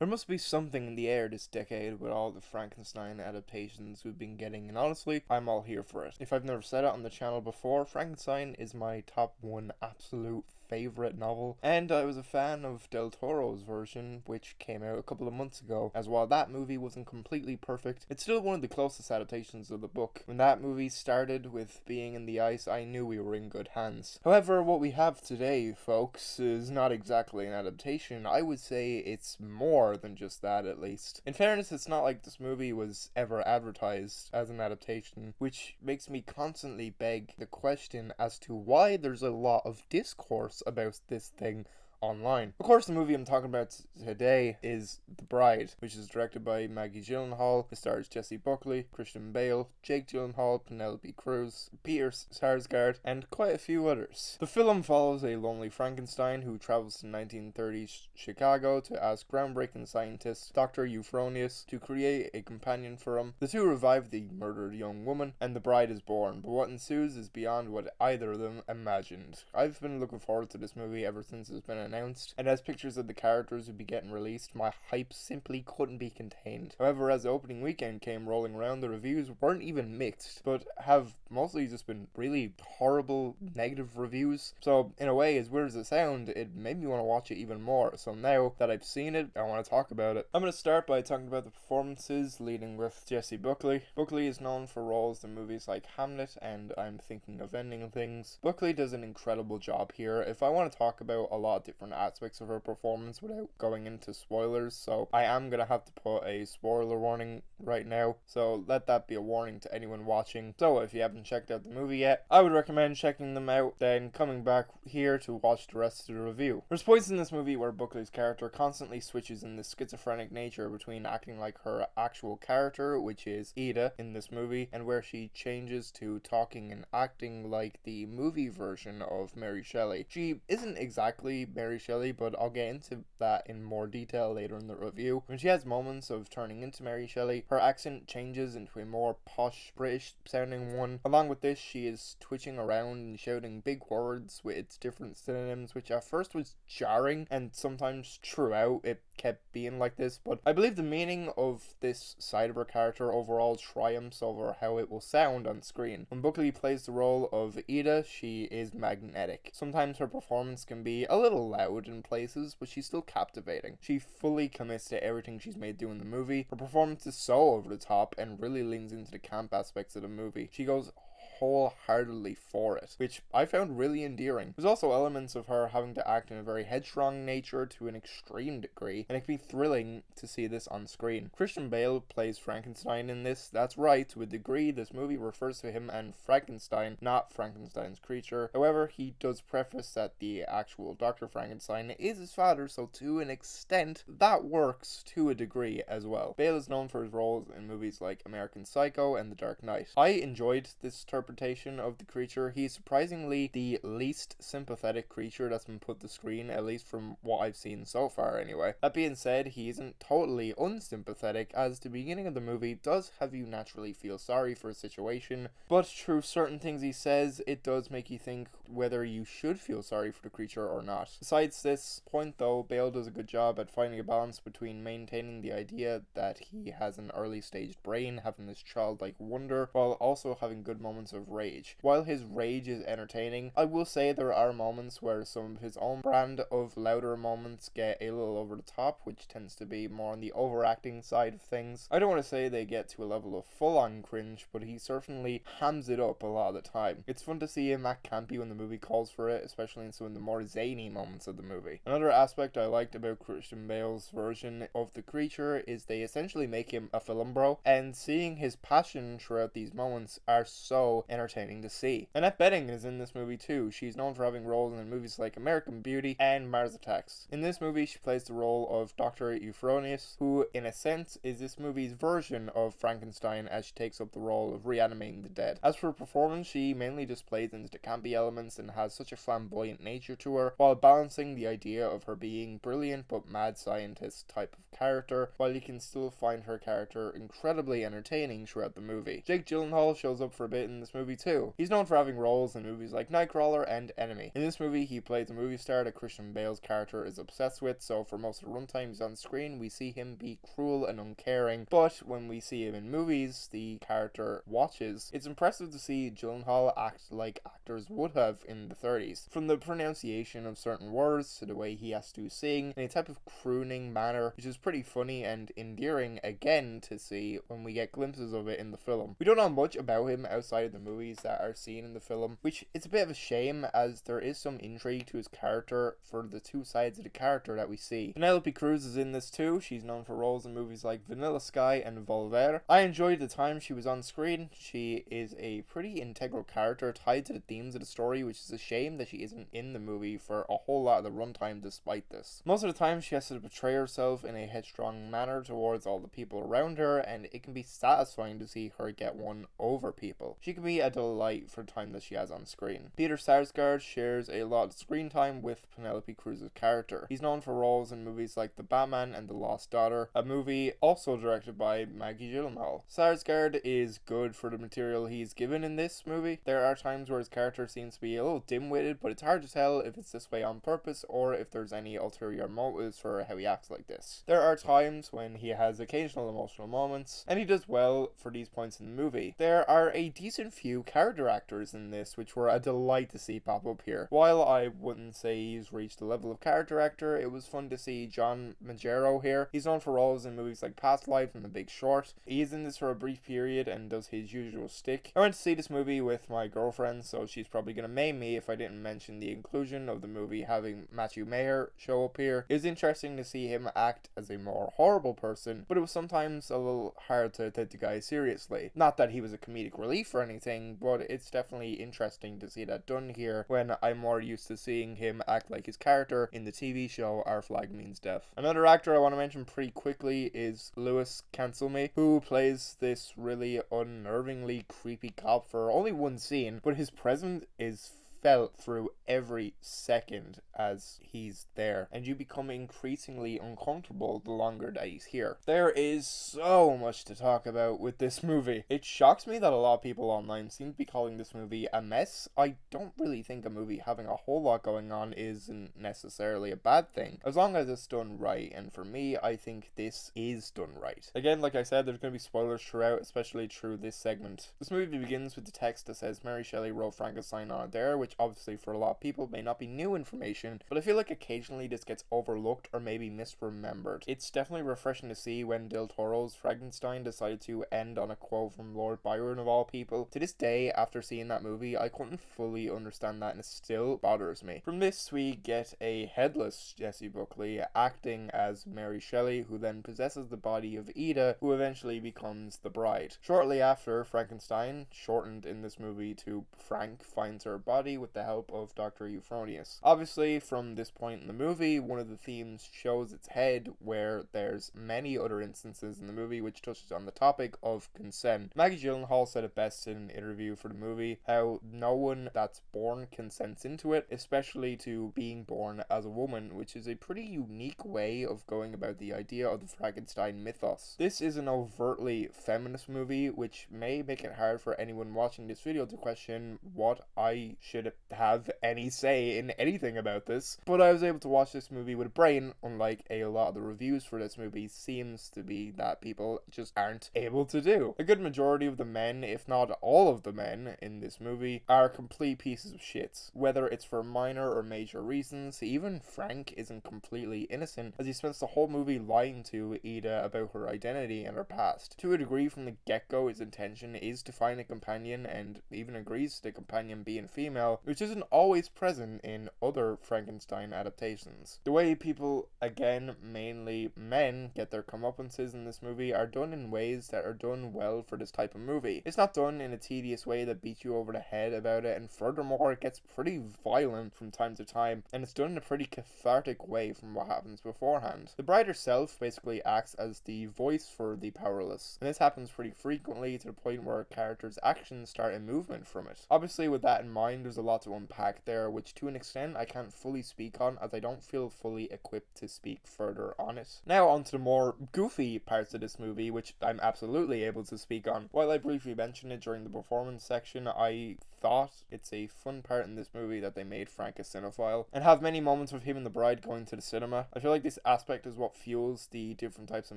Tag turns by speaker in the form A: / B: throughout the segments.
A: There must be something in the air this decade with all the Frankenstein adaptations we've been getting, and honestly, I'm all here for it. If I've never said it on the channel before, Frankenstein is my top one absolute favorite novel, and I was a fan of Del Toro's version, which came out a couple of months ago, as while that movie wasn't completely perfect, it's still one of the closest adaptations of the book. When that movie started with being in the ice, I knew we were in good hands. However, what we have today, folks, is not exactly an adaptation. I would say it's more than just that, at least. In fairness, it's not like this movie was ever advertised as an adaptation, which makes me constantly beg the question as to why there's a lot of discourse about this thing online. Of course, the movie I'm talking about today is The Bride, which is directed by Maggie Gyllenhaal. It stars Jessie, Buckley, Christian Bale, Jake Gyllenhaal, Penélope Cruz, Peter Sarsgaard, and quite a few others. The film follows a lonely Frankenstein who travels to 1930s Chicago to ask groundbreaking scientist Dr. Euphonius to create a companion for him. The two revive the murdered young woman, and the bride is born, but what ensues is beyond what either of them imagined. I've been looking forward to this movie ever since it's been announced, and as pictures of the characters would be getting released, my hype simply couldn't be contained. However, as the opening weekend came rolling around, the reviews weren't even mixed, but have mostly just been really horrible, negative reviews. So, in a way, as weird as it sounds, it made me want to watch it even more. So now that I've seen it, I want to talk about it. I'm going to start by talking about the performances, leading with Jessie Buckley. Buckley is known for roles in movies like Hamlet and I'm Thinking of Ending Things. Buckley does an incredible job here. If I want to talk about a lot of different aspects of her performance without going into spoilers, so I am going to have to put a spoiler warning right now, so let that be a warning to anyone watching. So if you haven't checked out the movie yet, I would recommend checking them out, then coming back here to watch the rest of the review. There's points in this movie where Buckley's character constantly switches in this schizophrenic nature between acting like her actual character, which is Ida in this movie, and where she changes to talking and acting like the movie version of Mary Shelley. She isn't exactly Mary Shelley, but I'll get into that in more detail later in the review. When she has moments of turning into Mary Shelley, her accent changes into a more posh British sounding one. Along with this, she is twitching around and shouting big words with its different synonyms, which at first was jarring, and sometimes throughout it kept being like this, but I believe the meaning of this side of her character overall triumphs over how it will sound on screen. When Buckley plays the role of Ida, she is magnetic. Sometimes her performance can be a little loud in places, but she's still captivating. She fully commits to everything she's made do in the movie. Her performance is so over the top and really leans into the camp aspects of the movie. She goes wholeheartedly for it, which I found really endearing. There's also elements of her having to act in a very headstrong nature to an extreme degree, and it can be thrilling to see this on screen. Christian Bale plays Frankenstein in this. That's right, to a degree this movie refers to him and Frankenstein, not Frankenstein's creature. However, he does preface that the actual Dr. Frankenstein is his father, so to an extent that works to a degree as well. Bale is known for his roles in movies like American Psycho and The Dark Knight. I enjoyed this interpretation of the creature. He's surprisingly the least sympathetic creature that's been put to screen, at least from what I've seen so far anyway. That being said, he isn't totally unsympathetic, as the beginning of the movie does have you naturally feel sorry for a situation, but through certain things he says, it does make you think whether you should feel sorry for the creature or not. Besides this point though, Bale does a good job at finding a balance between maintaining the idea that he has an early staged brain, having this childlike wonder, while also having good moments of rage. While his rage is entertaining, I will say there are moments where some of his own brand of louder moments get a little over the top, which tends to be more on the overacting side of things. I don't want to say they get to a level of full-on cringe, but he certainly hams it up a lot of the time. It's fun to see him act campy when the movie calls for it, especially in some of the more zany moments of the movie. Another aspect I liked about Christian Bale's version of the creature is they essentially make him a film bro, and seeing his passion throughout these moments are so entertaining to see. Annette Bening is in this movie too. She's known for having roles in movies like American Beauty and Mars Attacks. In this movie, she plays the role of Dr. Euphonius, who in a sense is this movie's version of Frankenstein, as she takes up the role of reanimating the dead. As for her performance, she mainly just plays into the campy elements and has such a flamboyant nature to her, while balancing the idea of her being brilliant but mad scientist type of character, while you can still find her character incredibly entertaining throughout the movie. Jake Gyllenhaal shows up for a bit in this movie movie too. He's known for having roles in movies like Nightcrawler and Enemy. In this movie, he plays a movie star that Christian Bale's character is obsessed with, so for most of the runtime he's on screen, we see him be cruel and uncaring, but when we see him in movies the character watches. It's impressive to see Gyllenhaal act like actors would have in the 30s. From the pronunciation of certain words to the way he has to sing in a type of crooning manner, which is pretty funny and endearing again to see when we get glimpses of it in the film. We don't know much about him outside of the movies that are seen in the film, which is a bit of a shame as there is some intrigue to his character for the two sides of the character that we see. Penélope Cruz is in this too. She's known for roles in movies like Vanilla Sky and Volver. I enjoyed the time she was on screen. She is a pretty integral character tied to the themes of the story, which is a shame that she isn't in the movie for a whole lot of the runtime despite this. Most of the time she has to portray herself in a headstrong manner towards all the people around her, and it can be satisfying to see her get one over people. She can be a delight for the time that she has on screen. Peter Sarsgaard shares a lot of screen time with Penelope Cruz's character. He's known for roles in movies like The Batman and The Lost Daughter, a movie also directed by Maggie Gyllenhaal. Sarsgaard is good for the material he's given in this movie. There are times where his character seems to be a little dim-witted, but it's hard to tell if it's this way on purpose or if there's any ulterior motives for how he acts like this. There are times when he has occasional emotional moments, and he does well for these points in the movie. There are a decent few character actors in this which were a delight to see pop up here. While I wouldn't say he's reached the level of character actor, it was fun to see John Magaro here. He's known for roles in movies like Past Life and The Big Short. He is in this for a brief period and does his usual stick. I went to see this movie with my girlfriend, so she's probably gonna maim me if I didn't mention the inclusion of the movie having Matthew Mayer show up here. It was interesting to see him act as a more horrible person, but it was sometimes a little hard to take the guy seriously. Not that he was a comedic relief or anything, but it's definitely interesting to see that done here when I'm more used to seeing him act like his character in the TV show Our Flag Means Death. Another actor I want to mention pretty quickly is Louis Cancelme, who plays this really unnervingly creepy cop for only one scene, but his presence is felt through every second as he's there, and you become increasingly uncomfortable the longer that he's here. There is so much to talk about with this movie. It shocks me that a lot of people online seem to be calling this movie a mess. I don't really think a movie having a whole lot going on isn't necessarily a bad thing, as long as it's done right, and for me, I think this is done right. Again, like I said, there's going to be spoilers throughout, especially through this segment. This movie begins with the text that says Mary Shelley wrote Frankenstein on it there, which obviously for a lot of people may not be new information, but I feel like occasionally this gets overlooked or maybe misremembered. It's definitely refreshing to see when Del Toro's Frankenstein decided to end on a quote from Lord Byron of all people. To this day, after seeing that movie, I couldn't fully understand that and it still bothers me. From this, we get a headless Jessie Buckley acting as Mary Shelley, who then possesses the body of Ida, who eventually becomes the bride. Shortly after, Frankenstein, shortened in this movie to Frank, finds her body with the help of Dr. Euphronius. Obviously, from this point in the movie, one of the themes shows its head, where there's many other instances in the movie which touches on the topic of consent. Maggie Gyllenhaal said it best in an interview for the movie, how no one that's born consents into it, especially to being born as a woman, which is a pretty unique way of going about the idea of the Frankenstein mythos. This is an overtly feminist movie, which may make it hard for anyone watching this video to question what I should have any say in anything about this, but I was able to watch this movie with a brain, unlike a lot of the reviews for this movie seems to be that people just aren't able to do. A good majority of the men, if not all of the men in this movie, are complete pieces of shit, whether it's for minor or major reasons. Even Frank isn't completely innocent, as he spends the whole movie lying to Ida about her identity and her past. To a degree, from the get-go, his intention is to find a companion, and even agrees to the companion being female, which isn't always present in other Frankenstein adaptations. The way people, again, mainly men, get their comeuppances in this movie are done in ways that are done well for this type of movie. It's not done in a tedious way that beats you over the head about it, and furthermore, it gets pretty violent from time to time, and it's done in a pretty cathartic way from what happens beforehand. The bride herself basically acts as the voice for the powerless, and this happens pretty frequently to the point where a character's actions start a movement from it. Obviously, with that in mind, there's a lot to unpack there, which to an extent I can't fully speak on as I don't feel fully equipped to speak further on it. Now on to the more goofy parts of this movie, which I'm absolutely able to speak on. While I briefly mentioned it during the performance section, I thought it's a fun part in this movie that they made Frank a cinephile and have many moments of him and the bride going to the cinema. I feel like this aspect is what fuels the different types of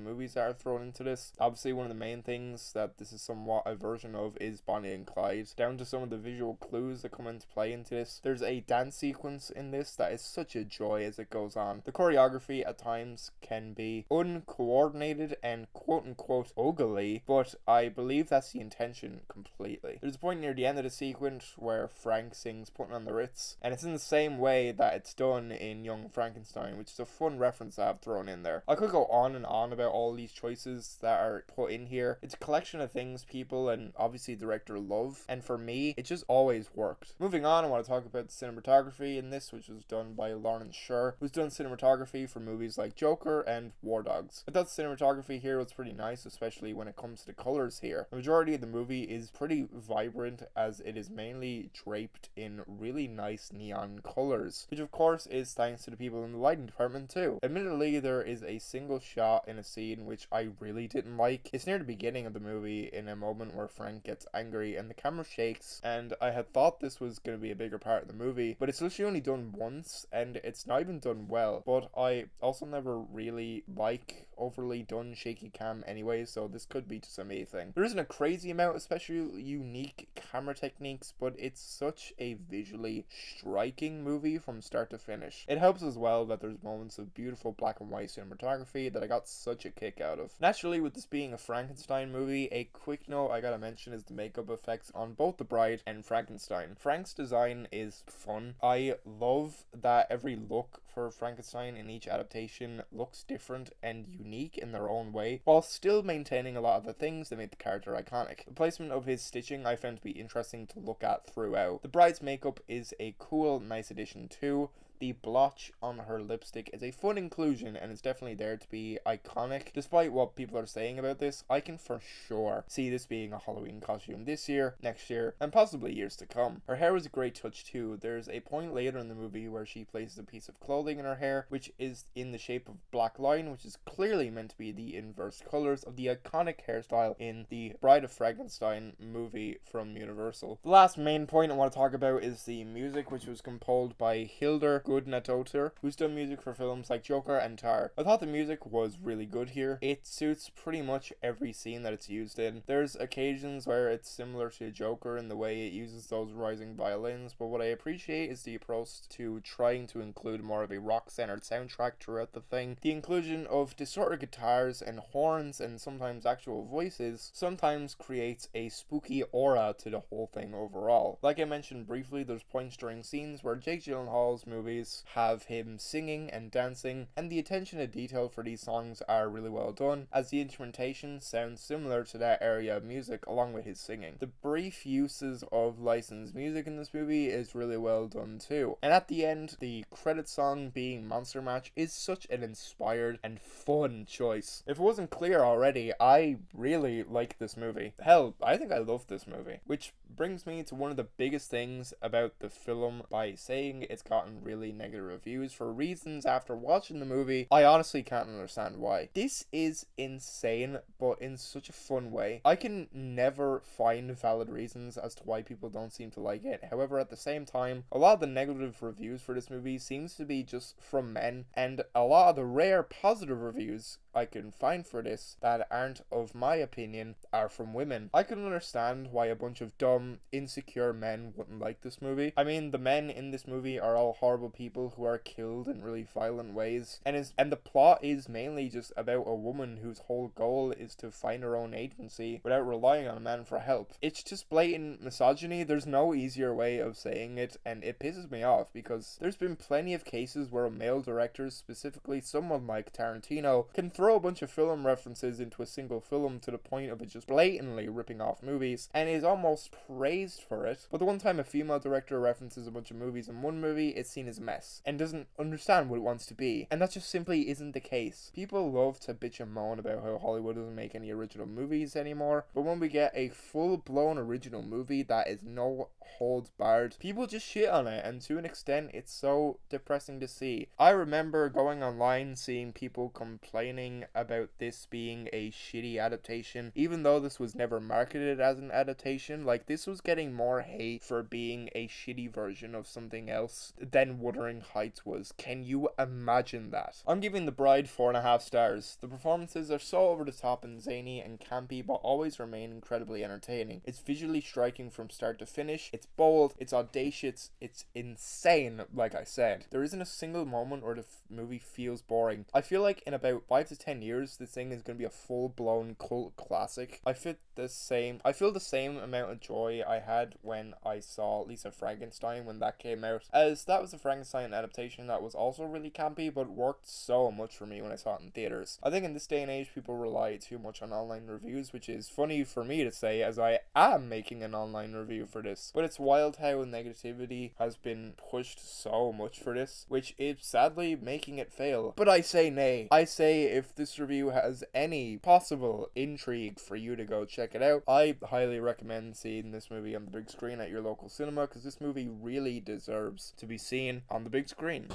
A: movies that are thrown into this. Obviously, one of the main things that this is somewhat a version of is Bonnie and Clyde, down to some of the visual clues that come into play into this. There's a dance sequence in this that is such a joy as it goes on. The choreography at times can be uncoordinated and quote-unquote ugly, but I believe that's the intention completely. There's a point near the end of the sequence where Frank sings Putting on the Ritz, and it's in the same way that it's done in Young Frankenstein, which is a fun reference I have thrown in there. I could go on and on about all these choices that are put in here. It's a collection of things people and obviously director love, and for me it just always worked. Moving on, I want to talk about the cinematography in this, which was done by Lawrence Sher, who's done cinematography for movies like Joker and War Dogs. I thought the cinematography here was pretty nice, especially when it comes to the colors here. The majority of the movie is pretty vibrant as it is mainly draped in really nice neon colors, which of course is thanks to the people in the lighting department too. Admittedly, there is a single shot in a scene which I really didn't like. It's near the beginning of the movie in a moment where Frank gets angry and the camera shakes, and I had thought this was going to be a bigger part of the movie, but it's literally only done once and it's not even done well. But I also never really like overly done shaky cam anyway, so this could be just a me thing. There isn't a crazy amount of special unique camera techniques, but it's such a visually striking movie from start to finish. It helps as well that there's moments of beautiful black and white cinematography that I got such a kick out of. Naturally, with this being a Frankenstein movie, a quick note I gotta mention is the makeup effects on both the Bride and Frankenstein. Frank's design is fun. I love that every look for Frankenstein in each adaptation looks different and unique in their own way, while still maintaining a lot of the things that make the character iconic. The placement of his stitching I found to be interesting to look at throughout. The bride's makeup is a cool, nice addition too. The blotch on her lipstick is a fun inclusion and it's definitely there to be iconic. Despite what people are saying about this, I can for sure see this being a Halloween costume this year, next year, and possibly years to come. Her hair was a great touch too. There's a point later in the movie where she places a piece of clothing in her hair, which is in the shape of black line, which is clearly meant to be the inverse colors of the iconic hairstyle in the Bride of Frankenstein movie from Universal. The last main point I want to talk about is the music, which was composed by Hildur Gudnadóttir, who's done music for films like Joker and Tar. I thought the music was really good here. It suits pretty much every scene that it's used in. There's occasions where it's similar to Joker in the way it uses those rising violins, but what I appreciate is the approach to trying to include more of a rock-centered soundtrack throughout the thing. The inclusion of distorted guitars and horns and sometimes actual voices sometimes creates a spooky aura to the whole thing overall. Like I mentioned briefly, there's points during scenes where Jake Gyllenhaal's movies have him singing and dancing, and the attention to detail for these songs are really well done, as the instrumentation sounds similar to that area of music along with his singing. The brief uses of licensed music in this movie is really well done too, and at the end, the credit song being Monster Match is such an inspired and fun choice. If it wasn't clear already, I really like this movie. Hell, I think I love this movie, which brings me to one of the biggest things about the film by saying it's gotten really negative reviews for reasons after watching the movie I honestly can't understand why. This is insane, but in such a fun way. I can never find valid reasons as to why people don't seem to like it. However, at the same time, a lot of the negative reviews for this movie seems to be just from men, and a lot of the rare positive reviews I can find for this that aren't of my opinion are from women. I can understand why a bunch of dumb, insecure men wouldn't like this movie. I mean, the men in this movie are all horrible people who are killed in really violent ways, and the plot is mainly just about a woman whose whole goal is to find her own agency without relying on a man for help. It's just blatant misogyny. There's no easier way of saying it, and it pisses me off because there's been plenty of cases where male directors, specifically someone like Tarantino, can throw throw a bunch of film references into a single film to the point of it just blatantly ripping off movies, and is almost praised for it. But the one time a female director references a bunch of movies in one movie, it's seen as a mess, and doesn't understand what it wants to be. And that just simply isn't the case. People love to bitch and moan about how Hollywood doesn't make any original movies anymore, but when we get a full-blown original movie that is no holds barred, people just shit on it, and to an extent it's so depressing to see. I remember going online seeing people complaining about this being a shitty adaptation, even though this was never marketed as an adaptation. Like, this was getting more hate for being a shitty version of something else than Wuthering Heights was. Can you imagine that? I'm giving The Bride 4.5 stars. The performances are so over the top and zany and campy, but always remain incredibly entertaining. It's visually striking from start to finish. It's bold, it's audacious, it's insane, like I said. There isn't a single moment where the movie feels boring. I feel like in about 5 to 10 years, this thing is going to be a full-blown cult classic. I feel the same amount of joy I had when I saw Lisa Frankenstein when that came out, as that was a Frankenstein adaptation that was also really campy, but worked so much for me when I saw it in theaters. I think in this day and age, people rely too much on online reviews, which is funny for me to say, as I am making an online review for this. But it's wild how negativity has been pushed so much for this, which is sadly making it fail. But I say nay. I say if this review has any possible intrigue for you to go check it out, I highly recommend seeing this movie on the big screen at your local cinema, because this movie really deserves to be seen on the big screen.